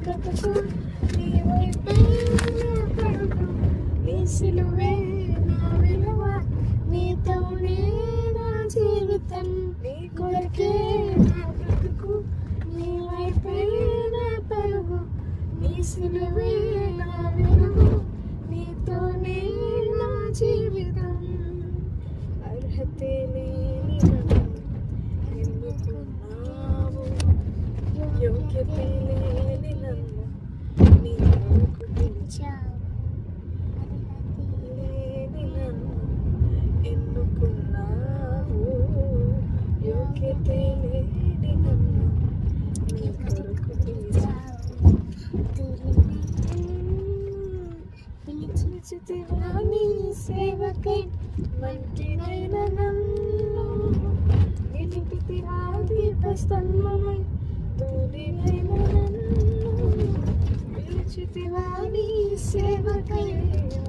బ్రతుకు నీ వైపే నా పరుగు నీ సిలువే నా విలువ నీతోనే నా జీవితం నీ కొరకే నా బ్రతుకు నీ వైపే నా పరుగు నీ సిలువే నా విలువ నీతోనే నా జీవితం అర్హతే లేని నన్ను ఎన్నుకున్నావు యోగ్యతే లేని నన్ను నీ కొరకు పిలిచావు లేని నన్ను ఎన్నుకున్నావు యోగ్యతే లేని నన్ను నీ కొరకు పిలిచావు పిలిచితివా నీ సేవకై మంటినైన నన్ను నిలిపితివా దీపస్తంభమై తోడినైన నన్ను పిలిచితివా నీ సేవకై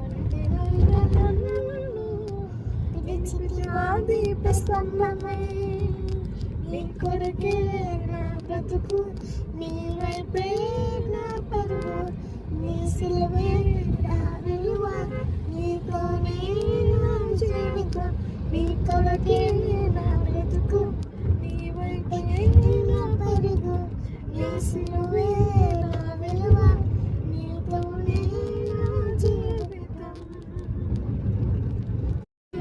మంటినైన నన్ను పిలిచితివా దీపస్తంభమై నీ కొరకే నా బ్రతుకు నీ వైపే నా పరుగు నీ సిలువే నా విలువ నీతోనే నా జీవితం నీ కొరకే నా బ్రతుకు నీ వైపే నా పరుగు నీ సిలువే నా విలువ నీతోనే నా జీవితం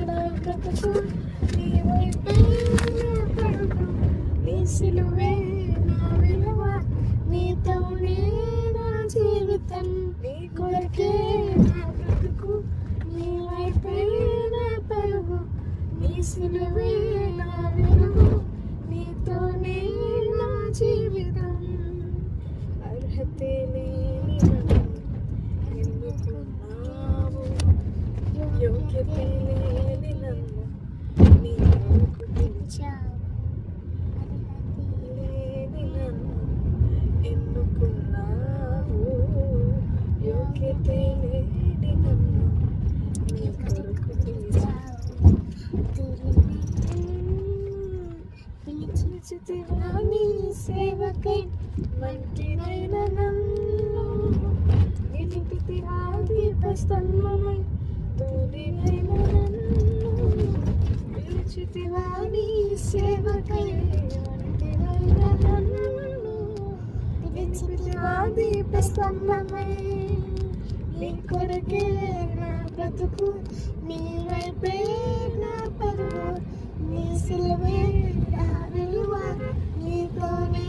నా బ్రతుకు నీ వైపే నా పరుగు నీ సిలువే నా విలువ నీతోనే నా జీవితం నీ కొరకే నా బ్రతుకు నీ వైపే నా పరుగు నీ సిలువే నా విలువ నీతోనే నా జీవితం అర్హతే లేని నన్ను ఎన్నుకున్నావు యోగ్యతే లేని నన్ను నీ కొరకు పిలిచావు లేని నన్ను ఎన్నుకున్నావు యోగ్యతే లేని నన్ను నీ కొరకు పిలిచావు పిలిచితివా నీ సేవకై మంటినైన నన్ను నిలిపితివా దీపస్తంభమై తోడినైన నన్ను పిలిచితివా నీ సేవకై మంటినైన నన్ను పిలిచితివా దీపస్తంభమై నీ కొరకే నా బ్రతుకు నీ వైపే నా పరుగు నీ సిలువే నా విలువ నీతోనే